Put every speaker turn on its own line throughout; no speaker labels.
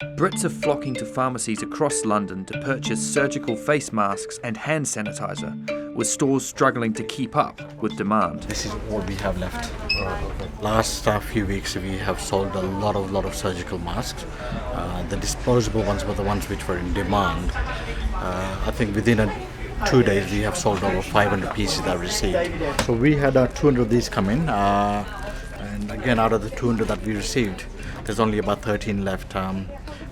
Brits are flocking to pharmacies across London to purchase surgical face masks and hand sanitiser, with stores struggling to keep up with demand.
This is all we have left. Last few weeks we have sold a lot of surgical masks. The disposable ones were the ones which were in demand. I think within 2 days we have sold over 500 pieces that we received. So we had 200 of these come in, and again out of the 200 that we received, there's only about 13 left.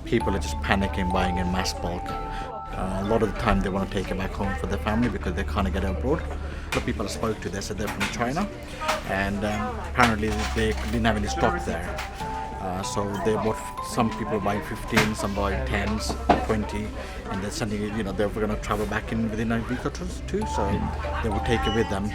People are just panicking, buying in mass bulk. A lot of the time they want to take it back home for their family because they can't get it abroad. The people I spoke to, they said they're from China, and apparently they didn't have any stock there. So they bought, some people buying 15, some buying 10s, 20, and they're sending it, they were going to travel back in within a week or two, so they will take it with them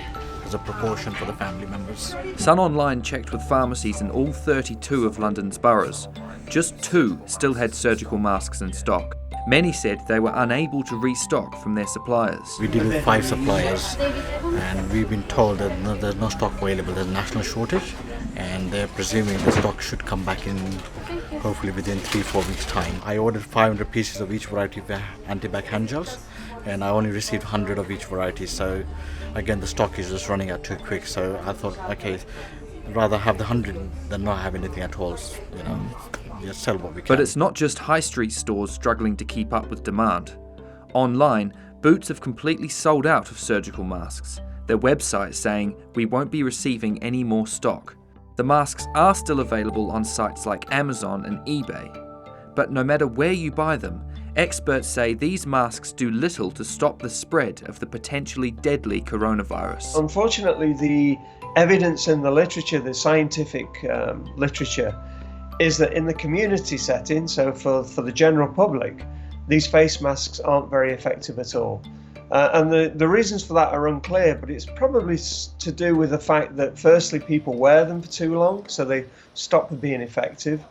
as a precaution for the family members.
Sun Online checked with pharmacies in all 32 of London's boroughs. Just 2 still had surgical masks in stock. Many said they were unable to restock from their suppliers.
We deal with 5 suppliers, and we've been told that there's no stock available. There's a national shortage, and they're presuming the stock should come back in hopefully within 3-4 weeks' time. I ordered 500 pieces of each variety of antibac hand gels, and I only received 100 of each variety. So again, the stock is just running out too quick. So I thought, okay, rather have the 100 than not have anything at all. Just sell what we can.
But it's not just high street stores struggling to keep up with demand. Online, Boots have completely sold out of surgical masks. Their website saying, "We won't be receiving any more stock." The masks are still available on sites like Amazon and eBay. But no matter where you buy them, experts say these masks do little to stop the spread of the potentially deadly coronavirus.
Unfortunately, the evidence in the literature, the scientific literature, is that in the community setting, so for the general public, these face masks aren't very effective at all. And the reasons for that are unclear, but it's probably to do with the fact that firstly people wear them for too long, so they stop being effective,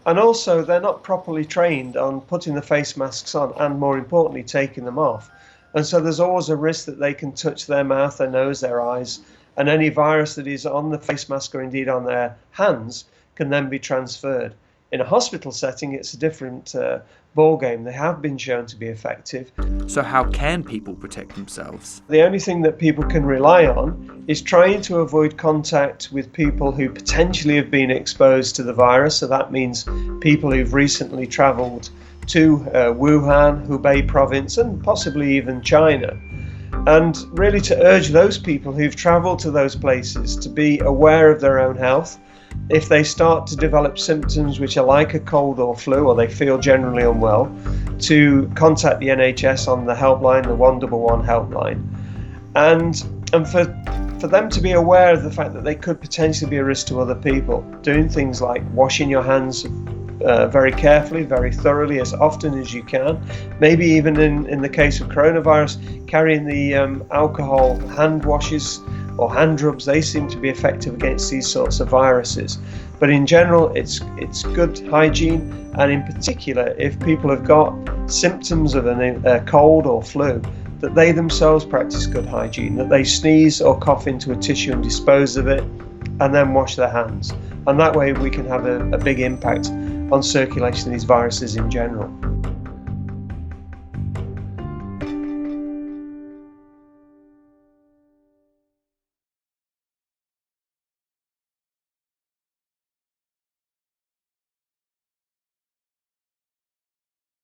and also they're not properly trained on putting the face masks on and, more importantly, taking them off. And so there's always a risk that they can touch their mouth, their nose, their eyes, and any virus that is on the face mask or indeed on their hands can then be transferred. In a hospital setting, it's a different ball game. They have been shown to be effective.
So how can people protect themselves?
The only thing that people can rely on is trying to avoid contact with people who potentially have been exposed to the virus. So that means people who've recently travelled to Wuhan, Hubei province, and possibly even China. And really to urge those people who've travelled to those places to be aware of their own health. If they start to develop symptoms which are like a cold or flu, or they feel generally unwell, to contact the NHS on the helpline, the 111 helpline, and for them to be aware of the fact that they could potentially be a risk to other people, doing things like washing your hands very carefully, very thoroughly, as often as you can. Maybe even in the case of coronavirus, carrying the alcohol hand washes or hand rubs. They seem to be effective against these sorts of viruses. But in general, it's good hygiene, and in particular, if people have got symptoms of a cold or flu, that they themselves practice good hygiene, that they sneeze or cough into a tissue and dispose of it, and then wash their hands. And that way we can have a big impact on circulation of these viruses in general.